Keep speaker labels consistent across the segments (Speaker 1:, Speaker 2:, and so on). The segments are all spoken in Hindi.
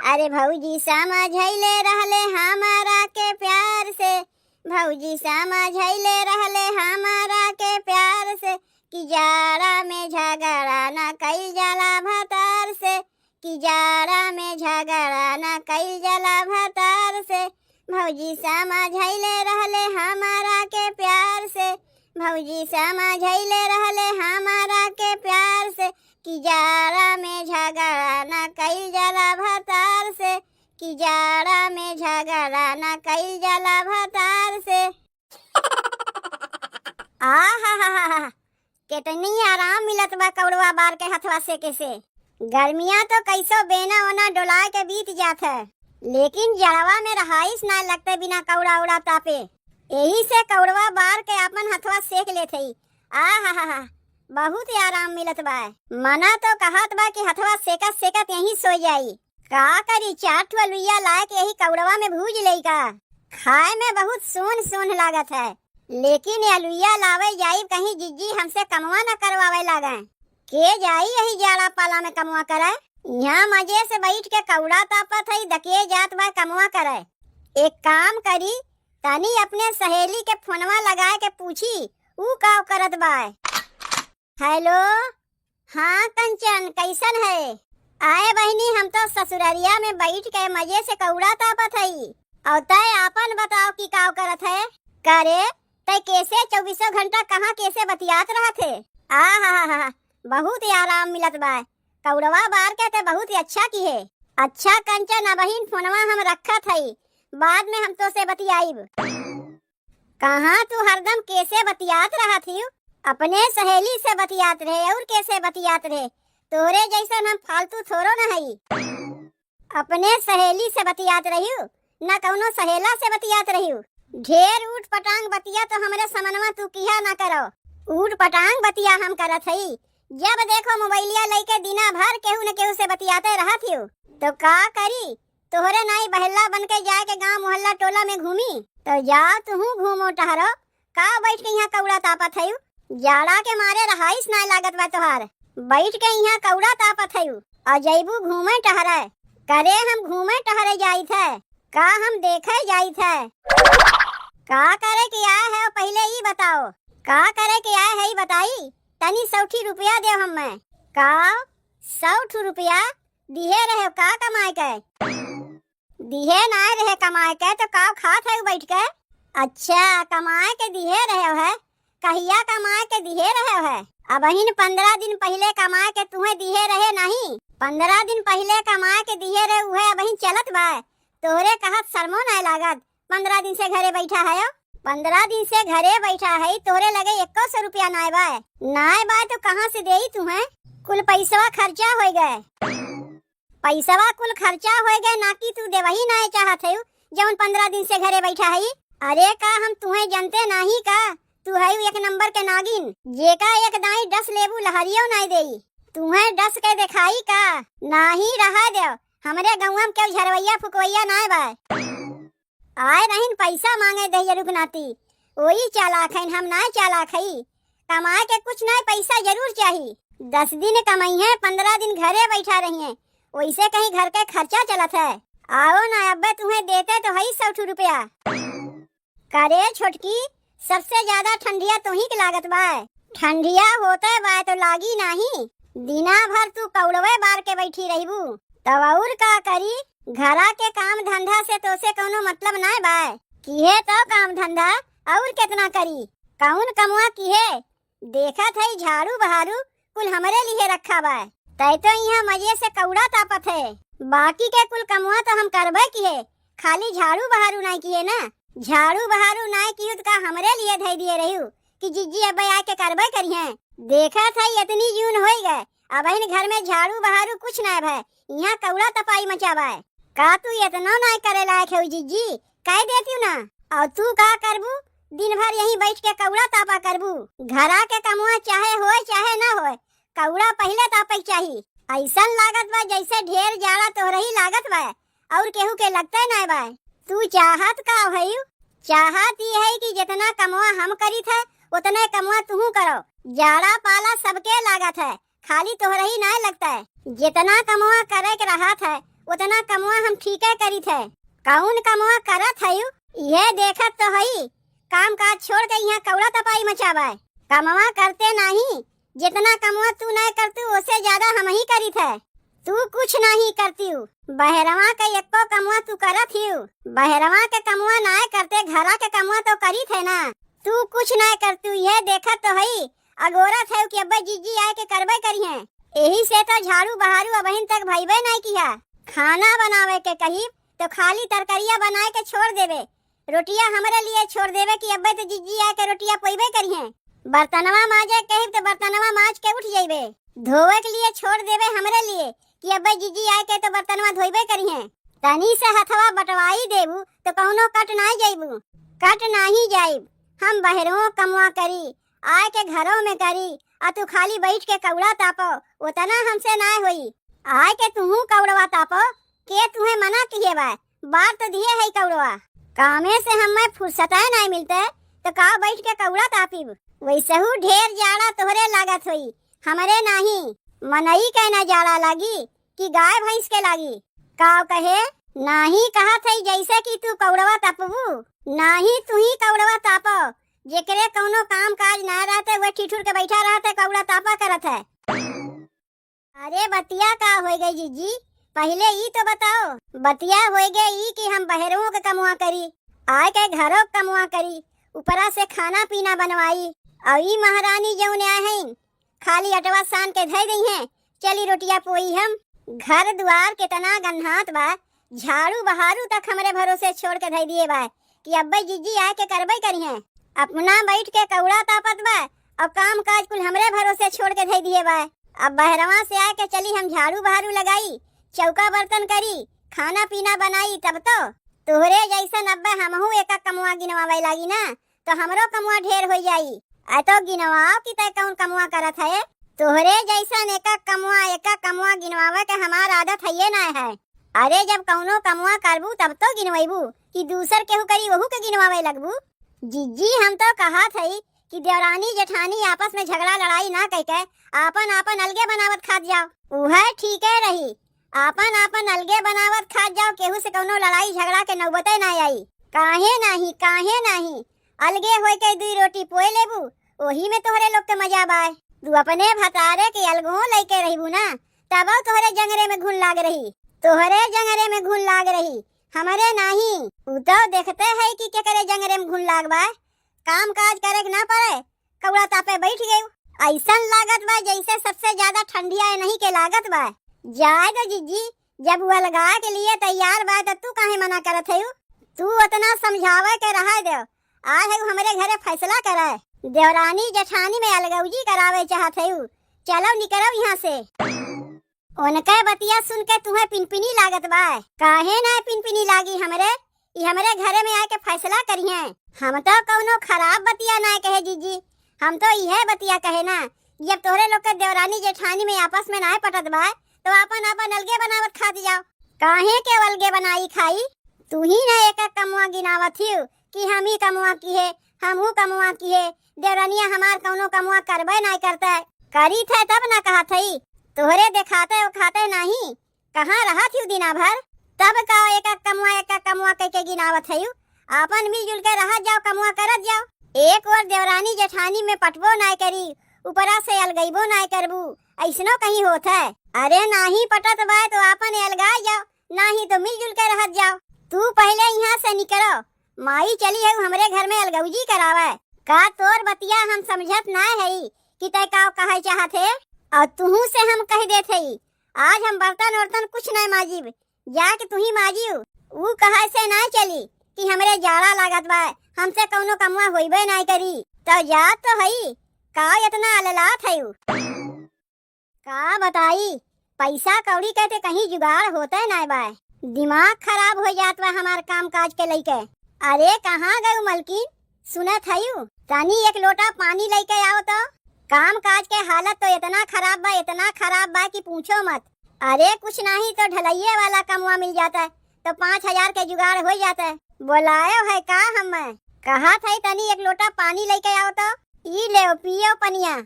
Speaker 1: अरे भौजी समझैले रहले हमारा के प्यार से, भौजी समझैले रहले हमारा के प्यार से, कि जाड़ा में झगड़ा न कइल जाला भतार से, कि जाड़ा में झगड़ा न कइल जाला भतार से। भौजी समझैले रहले हमारा के प्यार से, भौजी समझैले रहले हमारा के प्यार से, कि जाड़ा में झगड़ा न कइल जाला भतार से, कि जाड़ा में झगड़ा न कइल जाला भतार से। आहा कितनी आराम मिलत बा कौड़वा बार के हथवा सेके से। गर्मियां तो कैसो बेना ओना डोला के बीत जात है, लेकिन जड़वा में रहाइश ना लगते बिना कौड़ा उड़ा तापे। यही से कौड़वा बार के अपन हथवा सेक लेते ही आहा बहुत ही आराम मिलत बा। मना तो कहत बा कि हथवा सेकत सेकत यहीं सो जाई। का करी, 4 ठो लुइया लाए के यही कौड़वा में भूज लई का। खाए में बहुत सोन सोन लागत है, लेकिन ये लुइया लावे जाई कहीं जिज्जी हमसे कमवा न करवावे लागे। के जाई यही जाड़ा पाला में कमवा करे। यहाँ मजे से बैठ के कौड़ा तापत है, दके जात बा कमवा करे। एक काम करी, तनी अपने सहेली के फोनवा लगाए के पूछी ऊ का करत बा। हेलो, हाँ कंचन कैसन है? आए बहनी, हम तो ससुरारिया में बैठ के मजे से कौड़ा तापत हई। और तय आपन बताओ कि का करत है? करे तय कैसे 24 घंटा कहाँ कैसे बतियात रहा थे। आहा बहुत ही आराम मिलत बा। कौड़वा बार के ते बहुत ही अच्छा की है। अच्छा कंचन, बहिन फोनवा हम रखत हई, बाद में हम तो से बतियाईब। कहाँ तू हरदम कैसे बतियात रहा थी? अपने सहेली से बतियात रहे और कैसे बतियात रहे? तोरे जैसन हम फालतू थोरो न हई। अपने सहेली से बतियात रहियो न कौनो सहेला से बतियात रहियो। ढेर ऊट पटांग बतिया तो हमरे समनवा तू किया ना करो। ऊट पटांग बतिया हम करत हई। जब देखो मोबाइलिया लेके दिना भर केहू न केहू से बतियाते रहत हियो। तो का करी, तोहरे नाई बहला बन के जाए के गांव मोहल्ला टोला में घूमी। तो जा तू घूमो टहरो, का बैठ के यहाँ कौड़ा तापत हई? जाड़ा के मारे रहाइश ना लागत बा तोहार। बैठ के यहाँ कौड़ा तापत हई और जैबू घूमे टहरे। करे हम घूमे टहरे जाई थे का, हम देखे जाई थे। का करे के आए है पहले ही बताओ। का करे के आए है बताई। तनी 100 रुपया दे हमें। का 100 रुपया दिहे रहे का कमाए के? दिहे ना रहे कमाए के तो का खात है बैठ के? अच्छा कमाए के दिहे रहे है। कहिया कमाए के दिहे रहे है? अब 15 दिन पहले कमाए के तुम्हें दिहे रहे नहीं। 15 दिन पहले कमाए के दिहे रहे उहे अब चलत बा। तोहरे कहत शर्मो नहीं लागत? 15 दिन से घरे बैठा है। 15 दिन से घरे बैठा है, तोरे लगे 100 रुपया नाय बा। नाय बा तो कहाँ से देई तुम्हें? कुल पैसवा खर्चा हो गए। पैसवा कुल खर्चा हो गए ना कि तू देवही नाय चाहत है जौन 15 दिन से घरे बैठा है। अरे का हम तुम्हें जानते नहीं का? तू है 1 नंबर के नागिन, जेका एक दाई 10 लेबू लहरियो नहीं देई। तुम्हें 10 के दिखाई का नहीं रहा दे। हमरे गाँव में क्यों झरवैया फुकवैया नाय बा। आए रहीन पैसा मांगे दे रुकनाती। वही चालाक है, हम ना चालाक है। कमाए के कुछ नहीं, पैसा जरूर चाहिए। 10 दिन कमाई है, 15 दिन घरे बैठा रही है, वैसे कहीं घर के खर्चा चलत है। आओ ना अब्बे, तुम्हें देते तो है 100 रुपया। करे छोटकी, सबसे ज्यादा ठंडिया तो ही की लागत बा। ठंडिया होते बा तो लागी नहीं। दिना भर तू कौड़वे बार के बैठी रहीबू तब और का करी? घरा के काम धंधा से तो से कोनो मतलब ना बा। किहे तो काम धंधा और कितना करी? कौन कमुआ किहे? देखत है झाड़ू बहारू कुल हमरे लिए रखा बा। तय तो यहाँ मजे से कौड़ा तापत है। बाकी के कुल कमुआ तो हम करबे किहे, खाली झाड़ू बहारू नहीं किए ना। झाड़ू बहारू नहीं कियो तो का हमरे लिए धै दिए रहियो कि जिज्जी अब आके करबे करिए। देखा था इतनी जून हो गए, अब घर में झाड़ू बहारू कुछ ना है। यहाँ कौड़ा तपाई मचावा है। का तू इतना नहीं करे लायक है जिज्जी? कह देती ना। और तू का करबू? दिन भर यहीं बैठ के कौड़ा तापा करबू। घरा के कमुआ चाहे होए चाहे ना होए, कौड़ा पहले तापे चाहिए। ऐसा लागत बा जैसे ढेर जाड़ा तो रही लागत बा और केहू के लगता ना बा। तू चाहत का भई? चाहत ये है कि जितना कमुआ हम करी थे उतने कमुआ तू करो। जाड़ा पाला सबके लागत है, खाली तोहरा ही नहीं लगता है। जितना कमुआ करे के रहा था उतना कमवा हम ठीके करी थे। कौन कमवा करत हयू ये देखत तो हई। काम काज छोड़ के यहाँ कौड़ा तपाई मचावा। कमवा करते नहीं, जितना कमवा तू नहीं करती उससे ज्यादा हम ही करी थे। तू कुछ नहीं करती हूँ, बहरवा के एको कमवा तू करत ही। बहरवा के कमवा नहीं करते, घरा के कमवा तो करी थे ना। तू कुछ नहीं करती, ये देखत तो हई अगोरत है कि अब्बा जीजी आए के करबे करी है। यही से तो झाड़ू बहारू अबहिन तक भइबे नहीं किया। खाना बनावे के कही तो खाली तरकारिया बनाए के छोड़ देवे, रोटिया हमारे लिए छोड़ देवे कि अब्बा तो जीजी आए के रोटिया पोइबे करी है। बर्तनवा माजे कही तो बर्तनवा माज के उठ जाइबे, धोवे के लिए छोड़ देवे हमरे लिए कि अब्बा जीजी आए के तो बर्तनवा धोइबे करी है। तनी से हथवा बटवाई देबू तो कौनो कट नहीं जाइबू। कट नहीं जाइब, हम बहरों कमवा करी, आए के घरों में करी, आ तू खाली बैठ के कौड़ा तापो, उतना हमसे ना होई। आए के तू कौड़वा तापो के तुम्हें मना किए बा, बात तो दिए है कौड़वा। कामे से हमें फुर्सत नहीं मिलते तो का बैठ के कौड़ा तापीब। वैसे हूँ ढेर जाड़ा तोहरे लागत हुई, हमारे नहीं। मनई के न जाड़ा लागी कि गाय भैंस के लागी। काव कहे नाही कहा थई जैसे कि तू कौड़वा तापबू, नाही तू ही कौड़वा तापो। जेकरे कौनो काम काज ना रहते वह ठिठुर के बैठा रहते कौड़ा तापा करत है। अरे बतिया का हो गई जीजी, पहले ई तो बताओ। बतिया हो गई कि हम बहरों के कमवा करी, आए के घरों कमवा करी, ऊपरा से खाना पीना बनवाई। और ई महारानी जौन आए हैं खाली अटवा सान के धई दी हैं, चली रोटिया पोई। हम घर द्वार कितना गन्हात बा, झाड़ू बहारू तक हमरे भरोसे छोड़ के धई दिए बा कि अब्बा जीजी आए के करबे करी हैं। अपना बैठ के कौड़ा तापत बा और काम काज कुल हमरे भरोसे छोड़ के धई दिए बा। अब बहरवा से आके चली हम झाड़ू बहारू लगाई, चौका बर्तन करी, खाना पीना बनाई। तब तो तोहरे जैसन अब्बा हमहू एक कमवा गिनवावे लागी ना तो हमरो कमवा ढेर हो जाई। आ तो गिनवाओ कि तय कौन कमवा करत है। तोहरे जैसन एक कमवा गिनवावे के हमार आदत है ना है। अरे जब कौनो कमवा करबू तब तो गिनवाईबू कि दूसर केहू करी वहू के गिनवावे लगबू। जीजी हम तो कहा थई कि देवरानी जेठानी आपस में झगड़ा लड़ाई ना करके आपन आपन अलगे बनावत खात जाओ। वह ठीक है रही, आपन आपन अलगे बनावत खात जाओ, केहू से कौनो लड़ाई झगड़ा के नौबते ना आई। काहे नहीं अलगे होय के दुई रोटी पोए लेबू, ओही में तोहरे लोग के मजा बाय। तू अपने भतारे के अलगो लेके रहीबू ना तब तोहरे जंगरे में घुन लाग रही, तोहरे जंगरे में घुन लाग रही, हमारे नहीं। उ तो देखते है कि के करे जंगरे में घुन लाग बा, काम काज करे ना पड़े, कौड़ा तापे बैठ गई। ऐसन लागत बा जैसे सबसे ज्यादा ठंडिया नहीं के लागत बा। जाए तो जीजी जब वो अलगा के लिए तैयार बा तो तू काहे मना करत है। तू उतना समझावे के रहा दे, आज है हमारे घरे फैसला कराए। देवरानी जेठानी में अलगौजी करावे चाहत है, चलो निकलो यहाँ से। उनके बतिया सुन के तुम्हें पिनपिनी लागत बा। काहे ना पिनपिनी लागी हमरे घरे में आके फैसला करिए। हम तो कौनो खराब बतिया ना कहे जीजी, हम तो यह बतिया कहे ना जब तोहरे लोग के देवरानी जेठानी में आपस में ना पटत बा तो अपन अपन अलगे बनावत खात जाओ। काहे के अलगे बनाई खाई, तू ही ना एक कमवा गिनावत ही कि हम ही कमवा की है, हमहू कमवा की है। देवरानिया हमार कौनो कमवा करबे नहीं करता, करी थे तब ना कहा थई। तोहरे दिखाते खाते नहीं, कहाँ रहा थी दिना भर, तब का एक कमवा कह के गिनावत है। आपन मिलजुल के रह जाओ, कमवा करत जाओ। एक और देवरानी जेठानी में पटबो नहीं करी, ऊपरा से अलगईबो नहीं करबू, ऐसनो कहीं होत है। अरे नाही पटत बा तो आपन अलगा जाओ, नहीं तो मिलजुल के रह जाओ। तू पहले यहाँ से निकलो, माई चली है हमरे घर में अलगौजी करावे। का तोर बतिया हम समझत ना है कि तय का कहे चाहते, और तुहू से हम कह देते आज हम बर्तन वर्तन कुछ नहीं माजीब, जाके तू ही माजियो। ऊ कहे से ना चली कि हमरे जाड़ा लागत बा, हमसे कौनो कमवा होइबे नहीं करी। तो जात तो हई, का इतना अललात है। का बताई, पैसा कौड़ी कहते कहीं जुगाड़ होता ना बा, दिमाग खराब हो जात बा हमार काम काज के लेके। अरे कहाँ गयू मलकिन, सुनत हयू, तनी एक लोटा पानी लेके आओ तो। काम काज के हालत तो इतना खराब बा कि पूछो मत। अरे कुछ नहीं तो ढलैये वाला कमवा मिल जाता है तो 5,000 के जुगाड़ हो जाता है। बोलायो है का हमें, कहा था तनी एक लोटा पानी लेके आओ तो। ई ले पियो पनिया।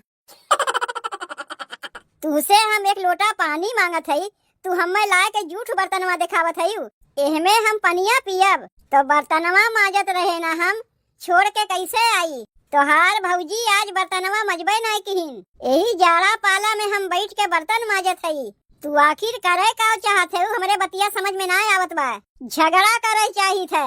Speaker 1: तुझसे हम एक लोटा पानी मांगत है तू हमें लाए के झूठ बर्तनवा दिखावत हयू। एहमे हम पनिया पियब तो बर्तनवा माजत रहे ना, हम छोड़ के कैसे आई। तोहार भौजी आज बर्तनवा मजबे नहीं किहिन। यही जाड़ा पाला में हम बैठ के बर्तन माजत हई। तू आखिर करे का चाहत है? हमरे बतिया समझ में ना आवत बा। झगड़ा करे चाहिए थे।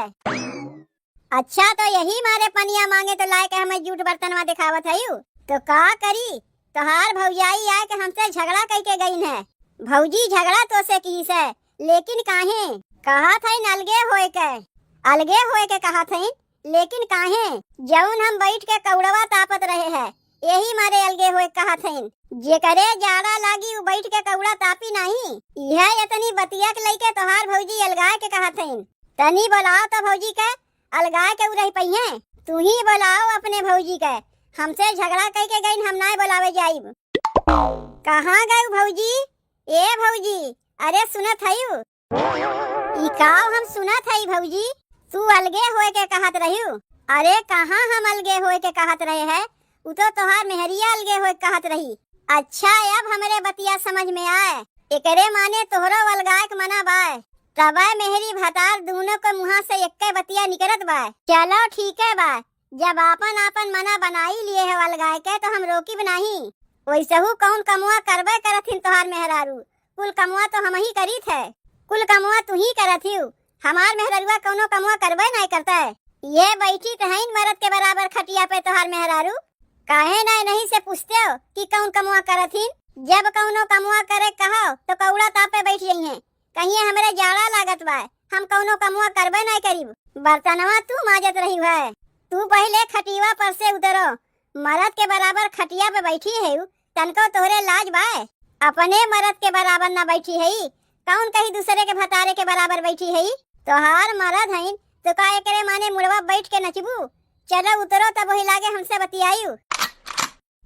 Speaker 1: अच्छा तो यही मारे पनिया मांगे तो लाए के हमें झूठ बर्तनवा दिखावत हयू। तो का करी? तोहार भौजाई आए के हमसे झगड़ा करके गई है। भौजी झगड़ा तो से की से, लेकिन काहे? कहा था अलगे होए के, अलगे होए के कहा था, लेकिन काहे? जौन हम बैठ के कौड़वा तापत रहे हैं, यही मारे अलगे होए कहा था। जे करे जाड़ा लागी उ बैठ के कौड़ा तापी नहीं। यह इतनी बतिया के लइके तोहार भौजी अलगाए के कहा था। तनी बोलाओ तो भौजी के अलगाए के रह पइहे। तू ही बोलाओ अपने भौजी के। हमसे झगड़ा करके गई, हम ना बोलावे जाइब। कहाँ गई भौजी? ए भौजी, अरे सुनत हयू? ई काव हम सुनत हई भौजी। तू अलगे होए के कहत रहियो। अरे कहाँ हम अलगे होए के कहत रहे हैं? उ तो तोहार मेहरिया अलगे होए कहत रही। अच्छा अब हमरे बतिया समझ में आए। एकरे माने तोहरो अलगाए के मना बाय। तबे मेहरी भतार दोनों के मुँह से एक्के बतिया निकलत बाय। चलो ठीक है बा, जब आपन आपन मना बनाई लिए है अलगाए के तो हम रोकी नहीं। वैसहू कौन कमुआ करबे करथिन तोहार मेहरारू। कुल कमुआ तो हम ही करी थे। कुल कमुआ तू ही करत हिउ। हमार मेहरारुआ कौनो कमुआ करबे नहीं करता है। ये बैठी तहन मरद के बराबर खटिया पे तोहार मेहरारू। काहे नहीं से पूछते हो कि कौन कमुआ करथिन? जब कौनो कमुआ करे कहो तो कौड़ा तापे बैठ जाई है। कहीं हमरे जाड़ा लागत बा, हम कौनो कमुआ करबे नहीं करीब। बर्तनवा तू माजत रही है। तू पहले खटिया पर से उतरो। मरद के बराबर खटिया पे बैठी है, तनको तोहरे लाज बा। अपने मरद के बराबर ना बैठी है, कौन कहीं दूसरे के भतारे के बराबर बैठी है। तोहार मरद है तो का एकरे माने मुड़वा बैठ के नचबू। चलो उतरो तब वही लागे हमसे बतियायू।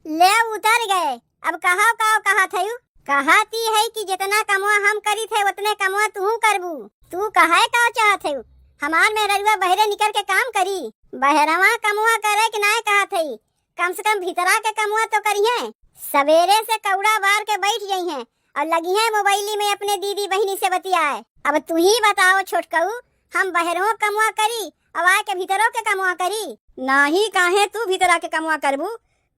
Speaker 1: ले उतर गए। अब कहा कहा थयू? कहती है कि जितना कमुआ हम करी थे उतने कमुआ तू करबू। तू कहे का चाहत है? हमार मेहरुआ बहरे निकल के काम करी। बहरवा कमुआ करे कि ना कहा थी? कम से कम भीतरा के कमुआ तो करिए। सवेरे से कौड़ा बार के बैठ गई हैं और लगी है मोबाइली में अपने दीदी बहनी से बतियाए। अब तू ही बताओ छोटकऊ, हम बहरों कमुआ करी अब आए के भीतरों के कमुआ करी? नहीं काहे तू भीतरा के कमुआ करबू?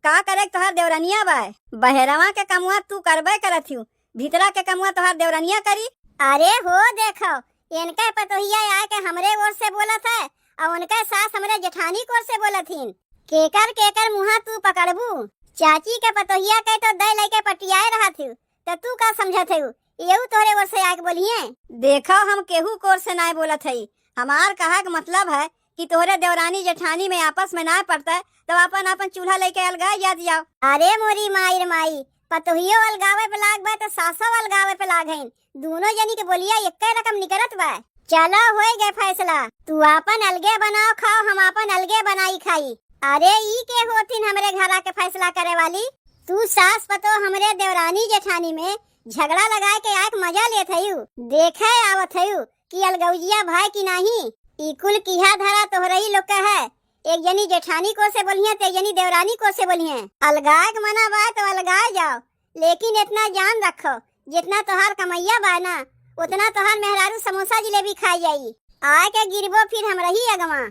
Speaker 1: का करे तोहार देवरनिया बा। बहरवा के कमुआ तू करबे करत हूँ, भीतरा के कमुआ तोहार देवरनिया करी। अरे हो देखो, इनके पतोहिया आए के हमरे ओर से बोलत है और उनके सास हमरे जेठानी कोर से बोलथिन। केकर मुहा तू पकड़बू? चाची के पतोहिया के तो दे लेके पटियाए रहा थी, तो तू का समझत है? यू तोरे ओर से आके बोलिए। देखो हम केहू कोर से ना बोलत है। हमार कहा का मतलब है कि तोहरे देवरानी जेठानी में आपस में ना पड़ता तो अपन अपन चूल्हा लेके अलगा जाओ। अरे मोरी माई माई, पतोहियो अलगावे पे लाग बा तो सासो अलगावे पे लाग है। दोनों जनी के बोलिया एक रकम निकलत बा। चलो हो गए फैसला। तू अपन अलगे बनाओ खाओ, हम अपन अलगे बनाई खाई। अरे ई के होतिन हमरे घरा के फैसला करे वाली? तू सास पतो हमरे देवरानी जेठानी में झगड़ा लगाए के आके मजा लेत हयू। देखे आवत हयू कि अलगौजिया भाई की नहीं। ई कुल किहा धरा तोहरही लोग का है। एक जनी जेठानी को से बोलिए तो एक जनी देवरानी को से बोलिए। अलगाए के मना बा तो अलगाए जाओ, लेकिन इतना जान रखो जितना तोहार कमैया बा ना उतना तोहार मेहरारू समोसा जिलेबी खाई जाई। आए के गिरबो फिर हम रही अगवा।